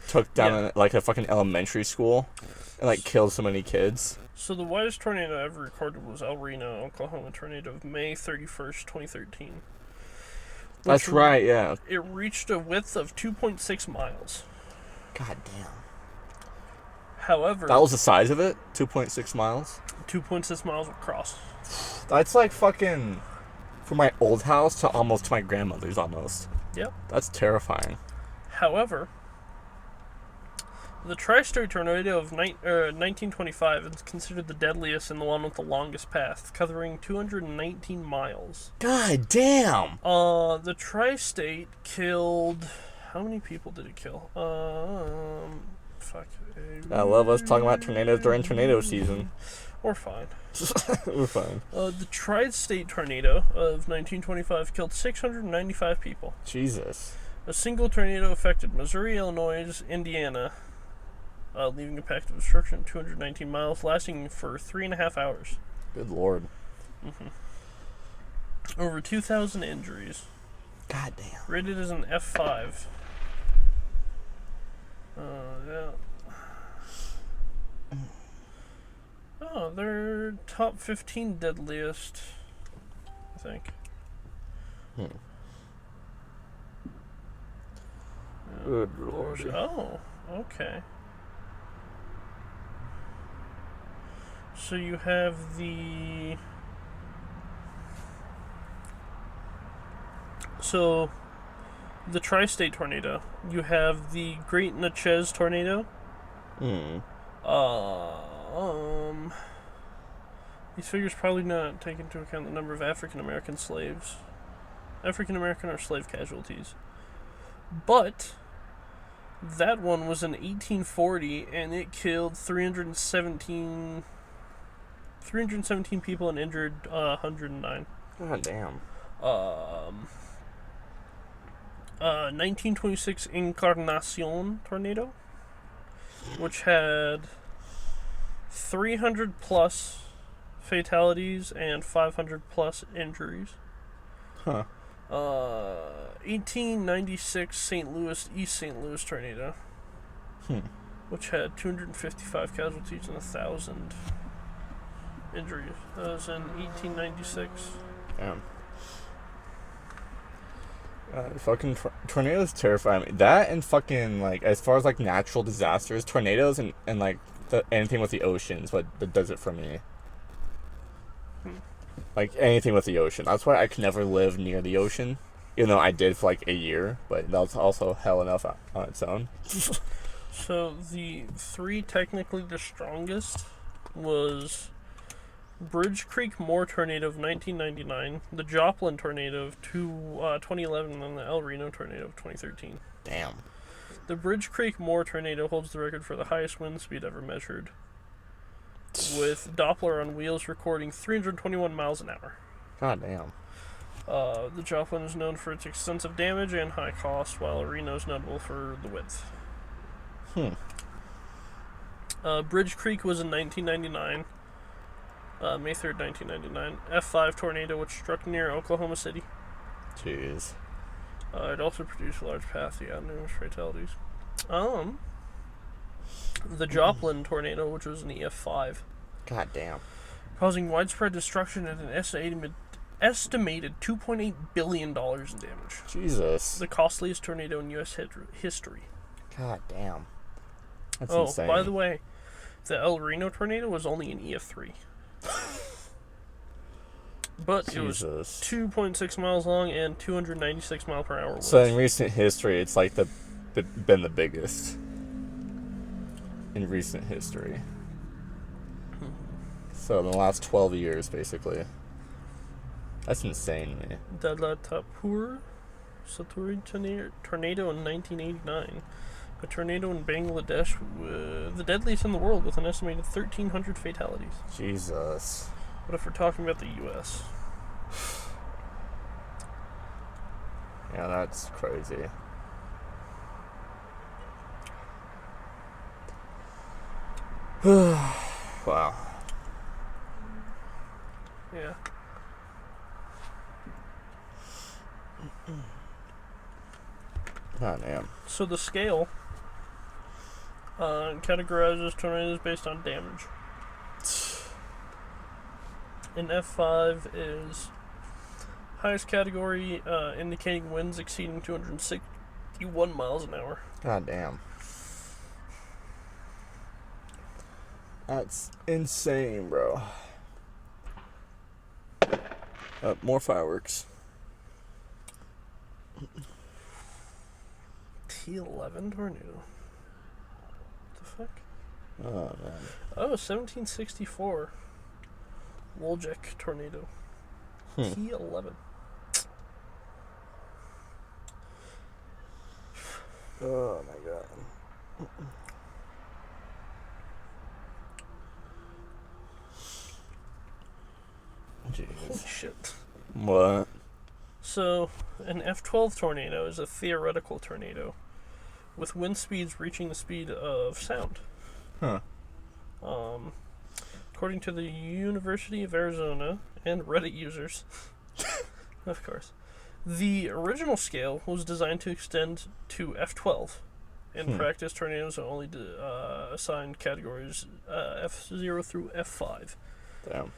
took down like a fucking elementary school and like killed so many kids. So the widest tornado ever recorded was El Reno, Oklahoma tornado of May 31st, 2013. That's right, yeah. It reached a width of 2.6 miles. God damn. However, That was the size of it? 2.6 miles? 2.6 miles across. That's like fucking from my old house to almost to my grandmother's almost. Yep. That's terrifying. However, the tri-state tornado of 1925 is considered the deadliest and the one with the longest path, covering 219 miles. God damn. The tri-state killed... How many people did it kill? Fuck. I love us talking about tornadoes during tornado season. We're fine. We're fine. The tri-state tornado of 1925 killed 695 people. Jesus. A single tornado affected Missouri, Illinois, Indiana, leaving a path of destruction 219 miles, lasting for 3.5 hours. Good lord. Over 2,000 injuries. God damn. Rated as an F5. Yeah. Oh, they're top 15 deadliest, I think. Good lord. Oh, okay. So you have the... So, the tri-state tornado. You have the Great Natchez tornado. These figures probably not take into account the number of African-American slaves. African-American or slave casualties. But that one was in 1840, and it killed 317 people and injured 109. God damn. 1926 Encarnacion tornado, which had 300 plus fatalities and 500 plus injuries. Huh. 1896 East St. Louis tornado, which had 255 casualties and 1,000 injuries. That was in 1896. Damn. Fucking tornadoes terrify me. That and fucking, like, as far as, like, natural disasters, tornadoes and like, anything with the oceans, that does it for me. Like, anything with the ocean. That's why I could never live near the ocean. Even though I did for, like, a year. But that was also hell enough on its own. So, the three technically the strongest was Bridge Creek Moore tornado of 1999, the Joplin tornado of 2011, and the El Reno tornado of 2013. Damn. The Bridge Creek Moore tornado holds the record for the highest wind speed ever measured, with Doppler on wheels recording 321 miles an hour. God damn. The Joplin is known for its extensive damage and high cost, while Reno is notable for the width. Bridge Creek was in 1999. May 3rd, 1999. F5 tornado which struck near Oklahoma City. Jeez. It also produced a large path, numerous fatalities. The Joplin tornado, which was an EF5. God damn. Causing widespread destruction at an estimated $2.8 billion in damage. Jesus. The costliest tornado in U.S. history. God damn. That's Oh, insane. by the way, the El Reno tornado was only an EF3. But it was Jesus. 2.6 miles long and 296 mile per hour winds. So in recent history, it's like been the biggest in recent history. So in the last 12 years, basically. That's insane to me. Dalatapur Saturi tornado in 1989. A tornado in Bangladesh, the deadliest in the world, with an estimated 1,300 fatalities. Jesus. What if we're talking about the U.S.? Yeah, that's crazy. Wow. Yeah. God damn. So the scale categorizes tornadoes based on damage. An F5 is highest category, indicating winds exceeding 261 miles an hour. God damn. That's insane, bro. More fireworks. T11 tornado. What the fuck? Oh, man. Oh, 1764. Woljek tornado. T11. Oh, my God. Holy Jeez. shit. What? So, an F12 tornado is a theoretical tornado with wind speeds reaching the speed of sound. Huh. According to the University of Arizona and Reddit users, of course, the original scale was designed to extend to F12. In practice, tornadoes are only assigned categories F0 through F5. Damn.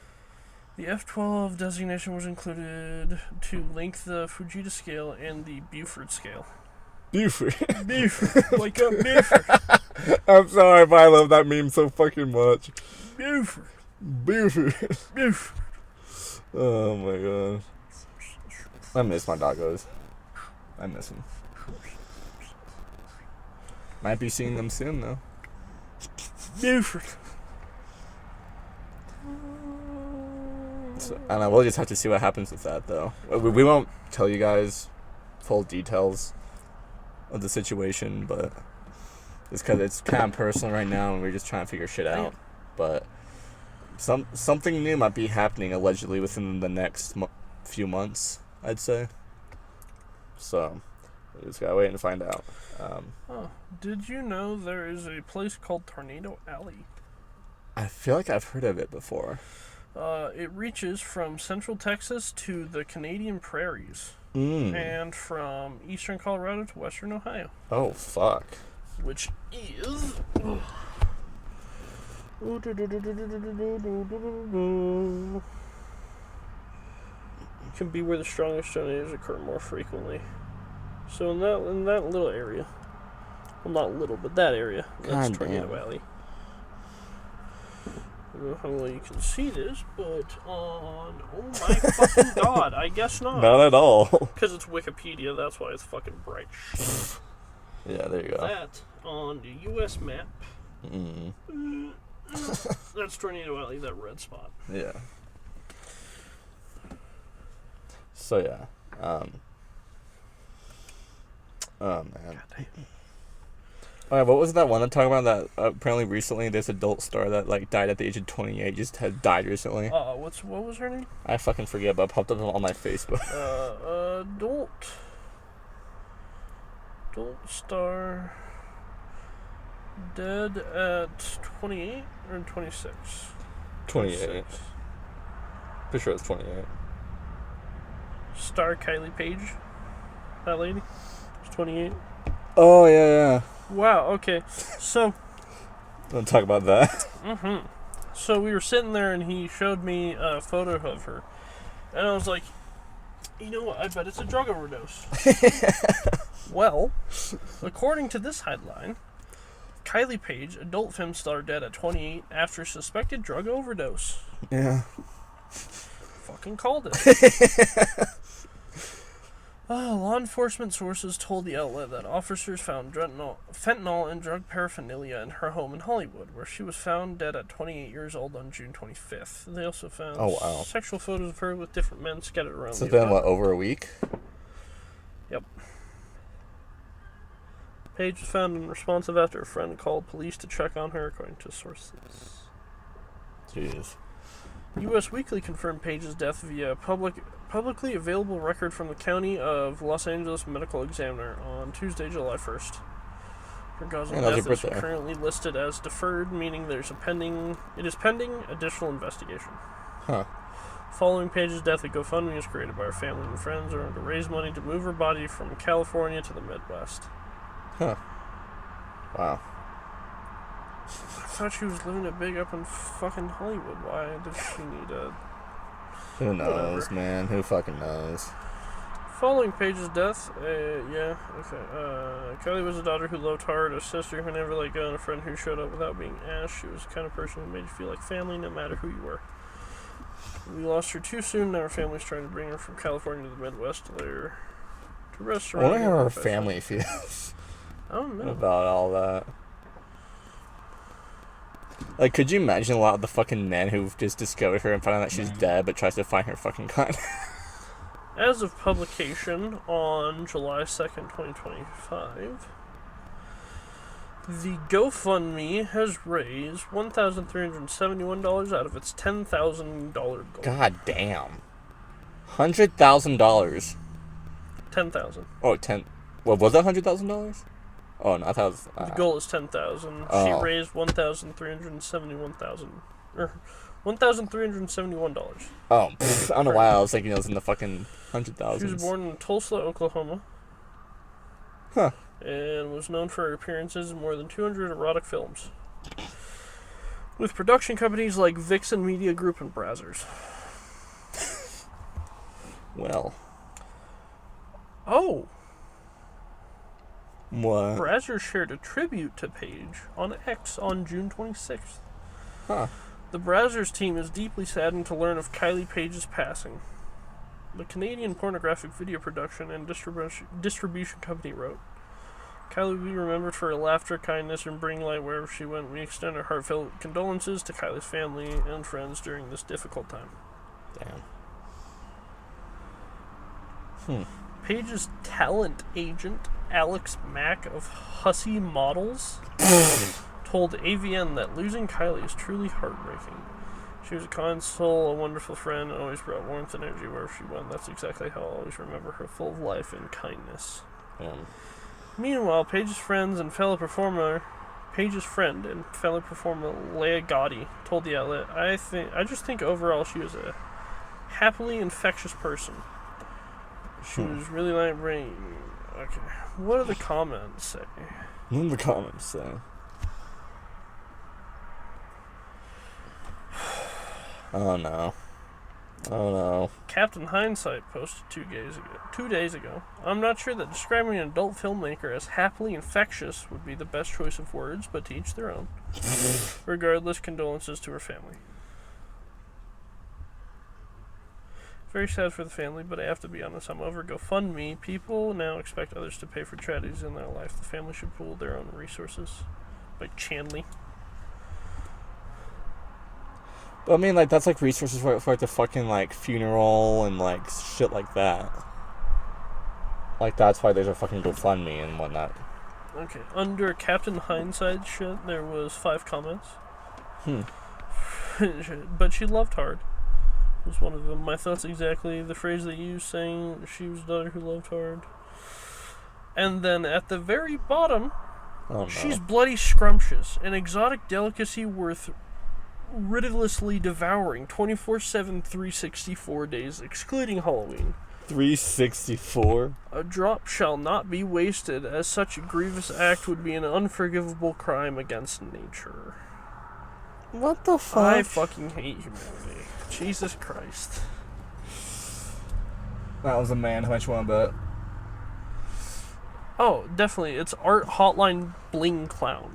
The F12 designation was included to link the Fujita scale and the Buford scale. Buford. Buford. Wake up, Buford. I'm sorry, but I love that meme so fucking much. Buford. Buford. Buford. Oh my god. I miss my doggos. I miss them. Might be seeing them soon, though. Buford. So, I don't know, we'll just have to see what happens with that, though. We won't tell you guys full details of the situation, but it's because it's kind of personal right now, and we're just trying to figure shit out. But something new might be happening, allegedly, within the next few months, I'd say. So, we just gotta wait and find out. Did you know there is a place called Tornado Alley? I feel like I've heard of it before. It reaches from central Texas to the Canadian prairies, and from eastern Colorado to western Ohio. Oh, fuck. Which is... can be where the strongest tornadoes occur more frequently. So in that little area, well, not little, but that area, that's God Tornado damn. Alley. I don't know how well you can see this, but on, oh my fucking god, I guess not. Not at all. Because it's Wikipedia, that's why it's fucking bright. Yeah, there you go. That on the U.S. map, that's Tornado Alley, that red spot. Yeah. So yeah. Oh man. Alright, what was that one I'm talking about that apparently recently this adult star that like died at the age of 28 just had died recently? What was her name? I fucking forget, but it popped up on my Facebook. Adult star dead at 28 or 26? 28. Pretty sure it's 28. Star Kylie Page. That lady? She's 28. Oh yeah. Wow, okay. So Don't talk about that. So we were sitting there and he showed me a photo of her. And I was like, you know what, I bet it's a drug overdose. Well, according to this headline, Kylie Page, adult film star dead at 28 after suspected drug overdose. Yeah. Fucking called it. Law enforcement sources told the outlet that officers found fentanyl and drug paraphernalia in her home in Hollywood, where she was found dead at 28 years old on June 25th. They also found sexual photos of her with different men scattered around. So it's been, what, over a week? Yep. Page was found unresponsive after a friend called police to check on her, according to sources. Jeez. U.S. Weekly confirmed Page's death via publicly available record from the County of Los Angeles Medical Examiner on Tuesday, July 1st. Her cause of death is currently listed as deferred, meaning it is pending additional investigation. Huh. Following Page's death, a GoFundMe was created by her family and friends in order to raise money to move her body from California to the Midwest. Huh. Wow. I thought she was living it big up in fucking Hollywood. Why did she need a... Who knows, man? Who fucking knows? Following Page's death, Kylie was a daughter who loved hard, a sister who never let go, and a friend who showed up without being asked. She was the kind of person who made you feel like family no matter who you were. We lost her too soon. Now her family's trying to bring her from California to the Midwest to rest I wonder how her family feels I don't know about all that. Like, could you imagine a lot of the fucking men who've just discovered her and found out that she's dead, but tries to find her fucking gun? As of publication on July 2nd, 2025, the GoFundMe has raised $1,371 out of its $10,000 goal. God damn. $100,000. 10,000. Oh, 10. Well, was that $100,000? Oh, no, I thought it was... The goal is 10,000. Oh. She raised $1,371. Oh, pff, I don't know why I was thinking it was in the fucking 100,000s. She was born in Tulsa, Oklahoma. Huh. And was known for her appearances in more than 200 erotic films, with production companies like Vixen Media Group and Brazzers. Well. Oh! What? Brazzers shared a tribute to Page on X on June 26th. Huh. The Brazzers team is deeply saddened to learn of Kylie Page's passing. The Canadian pornographic video production and distribution company wrote, Kylie will be remembered for her laughter, kindness, and bringing light wherever she went. We extend our heartfelt condolences to Kylie's family and friends during this difficult time. Damn. Page's talent agent, Alex Mack of Hussy Models, told AVN that losing Kylie is truly heartbreaking. She was a kind soul, a wonderful friend, and always brought warmth and energy wherever she went. That's exactly how I'll always remember her, full of life and kindness. Meanwhile, Page's friend and fellow performer Leah Gotti told the outlet, I just think overall she was a happily infectious person. She was really like brain. Okay, what do the comments say? What do the comments say? Oh no. Oh no. Captain Hindsight posted 2 days ago. I'm not sure that describing an adult filmmaker as happily infectious would be the best choice of words, but to each their own. Regardless, condolences to her family. Very sad for the family, but I have to be honest, I'm over GoFundMe. People now expect others to pay for tragedies in their life. The family should pool their own resources. By Chanley. But I mean, like, that's like resources for like the fucking like funeral and like shit like that. Like, that's why there's a fucking GoFundMe and whatnot. Okay, under Captain Hindsight shit, there was 5 comments. But she loved hard. Was one of them. My thoughts exactly. The phrase they used, saying she was a daughter who loved hard. And then at the very bottom, Oh no. she's bloody scrumptious, an exotic delicacy worth ridiculously devouring 24/7, 364 days, excluding Halloween. 364? A drop shall not be wasted, as such a grievous act would be an unforgivable crime against nature. What the fuck? I fucking hate humanity. Jesus Christ. That was a man. How much you want to bet? Oh, definitely. It's Art Hotline Bling Clown.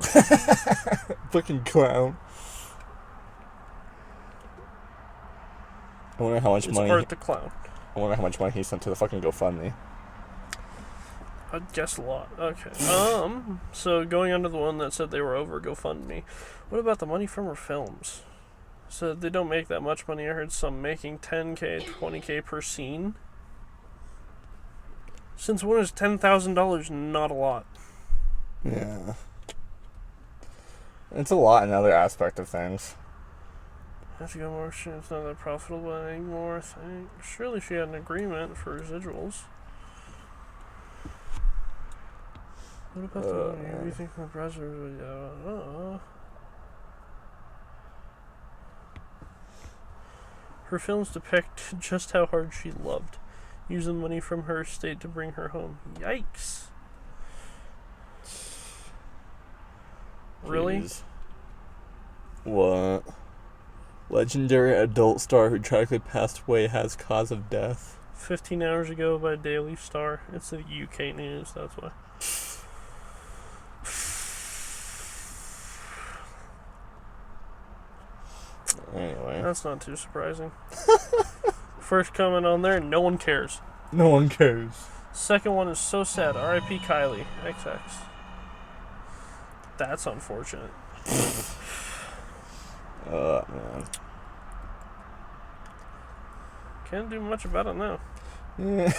Fucking clown. I wonder how much It's money. Art the Clown. I wonder how much money he sent to the fucking GoFundMe. I guess a lot. Okay. So going on to the one that said they were over GoFundMe. What about the money from her films? So they don't make that much money. I heard some making $10K, $20K per scene. Since when is $10,000 not a lot? Yeah. It's a lot in other aspect of things. Have to go more. It's not that profitable anymore. Surely she had an agreement for residuals. What about the money? What do you think the president would... Her films depict just how hard she loved, using money from her estate to bring her home. Yikes. Really? Jeez. What? Legendary adult star who tragically passed away has cause of death. 15 hours ago by Daily Star. It's the UK news, that's why. Anyway. That's not too surprising. First comment on there, no one cares. No one cares. Second one is so sad. R.I.P. Kylie. XX. That's unfortunate. Man. Can't do much about it now. Yeah.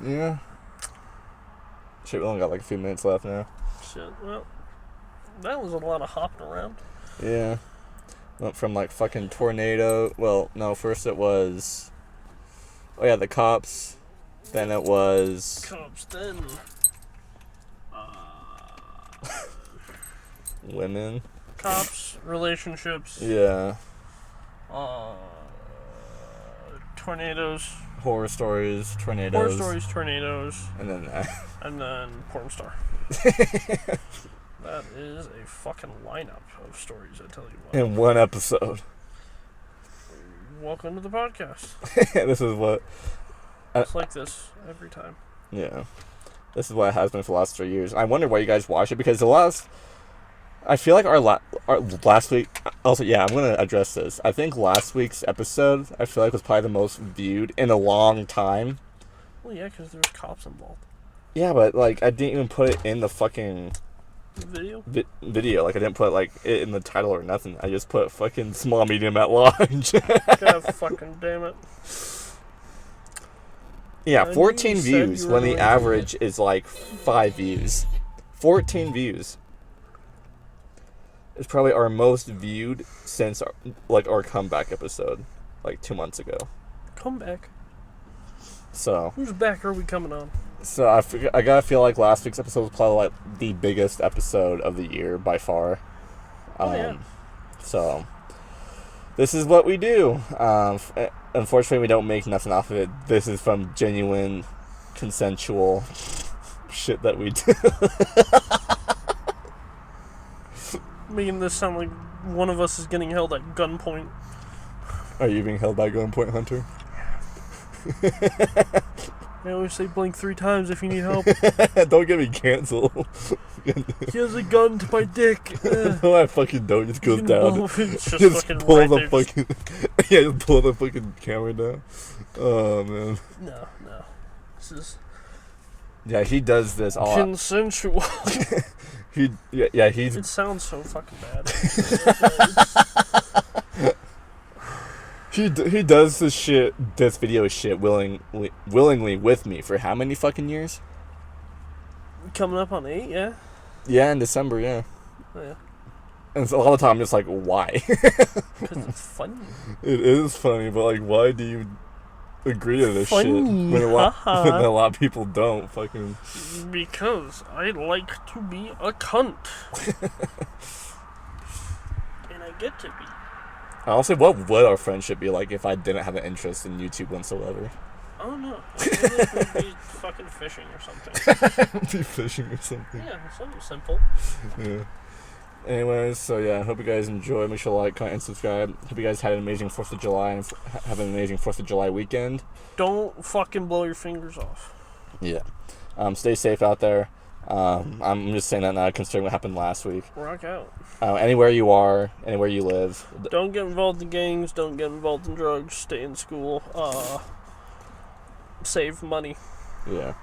Yeah. Shit, we only got like a few minutes left now. Shit, well, that was a lot of hopping around. Yeah. Went from like fucking tornado. Well, no, first it was. Oh yeah, the cops. Then it was. Cops, then. Women. Cops, relationships, Yeah. tornadoes. Horror stories, tornadoes. Horror stories, tornadoes, And then and then porn star. That is a fucking lineup of stories, I tell you what. in one episode. Welcome to the podcast. This is what. It's like this every time. Yeah. This is what it has been for the last 3 years. I wonder why you guys watch it because the last. I feel like our last week. Also, yeah, I'm gonna address this. I think last week's episode, I feel like was probably the most viewed in a long time. Well, yeah, because there was cops involved. Yeah, but like I didn't even put it in the fucking Video? video. Like I didn't put like it in the title or nothing. I just put fucking small medium at large. God fucking damn it. Yeah, I knew 14 you said views you were when the like- average is like 5 views. 14 views. It's probably our most viewed since our comeback episode, like 2 months ago. Come back. So Whose back are we coming on? I gotta feel like last week's episode was probably like the biggest episode of the year by far. Oh, yeah. So this is what we do. Unfortunately, we don't make nothing off of it. This is from genuine, consensual shit that we do. Making this sound like one of us is getting held at gunpoint. Are you being held by gunpoint, Hunter? I always say blink 3 times if you need help. Don't get me canceled. He has a gun to my dick. No, I fucking don't. It just goes down. It's just Just fucking pull right the there. fucking. Yeah, just pull the fucking camera down. Oh man. No. This is Yeah, he does this all. consensual. He's. It sounds so fucking bad. He does this video shit willingly with me for how many fucking years? Coming up on 8, yeah? Yeah, in December, yeah. Oh, yeah. And so a lot of time I'm just like, why? Because it's funny. It is funny, but like, why do you agree to this shit Funny, when a lot haha. of people don't? Fucking. Because I like to be a cunt. And I get to be. Honestly, what would our friendship be like if I didn't have an interest in YouTube whatsoever? I don't know. I feel like we'd be fucking fishing or something. Be fishing or something. Yeah, something simple. Yeah. Anyways, so yeah, I hope you guys enjoy. Make sure to like, comment, and subscribe. Hope you guys had an amazing 4th of July and have an amazing 4th of July weekend. Don't fucking blow your fingers off. Yeah. Stay safe out there. I'm just saying that now considering what happened last week. Rock out. Anywhere you are, anywhere you live. Don't get involved in gangs. Don't get involved in drugs. Stay in school. Save money. Yeah.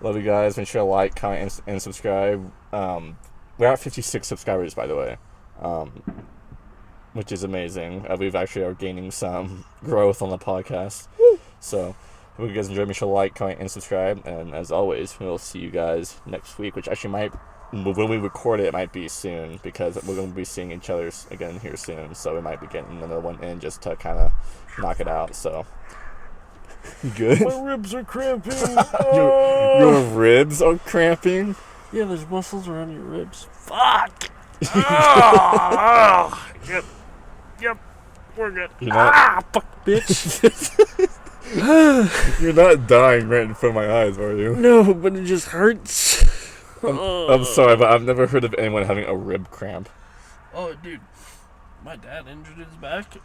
Love you guys. Make sure to like, comment, and subscribe. We're at 56 subscribers, by the way, which is amazing. We've actually are gaining some growth on the podcast. Woo. So, hope you guys enjoy. Make sure to like, comment, and subscribe. And as always, we'll see you guys next week, which actually might, when we record it, it might be soon because we're going to be seeing each other again here soon. So we might be getting another one in just to kind of knock it out. So, you good? My ribs are cramping. Your ribs are cramping? Yeah, there's muscles around your ribs. Fuck! Oh, yep, we're good. You're not, Fuck, bitch. you're not dying right in front of my eyes, are you? No, but it just hurts. I'm sorry, but I've never heard of anyone having a rib cramp. Oh, dude, my dad injured his back.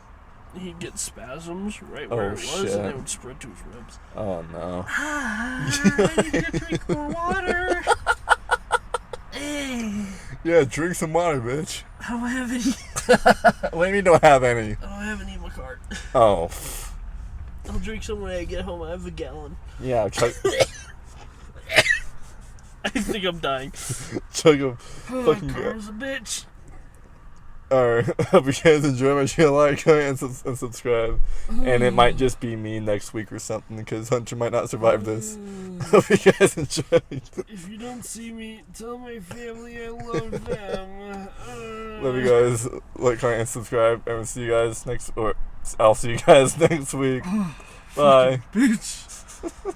He'd get spasms right Oh, where it was, shit. and they would spread to his ribs. Oh, no. I need to drink more water. Yeah, drink some water, bitch. I don't have any. What do you mean don't have any? I don't have any in my cart. Oh. I'll drink some when I get home. I have a gallon. Yeah, chug I think I'm dying. a Oh, fucking karma's a bitch. Alright, hope you guys enjoy. Make sure to like, comment, and subscribe. And it might just be me next week or something because Hunter might not survive this. Hope you guys enjoy. If you don't see me, tell my family I love them. Love you guys. Like, comment, and subscribe. And we'll see you guys I'll see you guys next week. Bye. Bitch.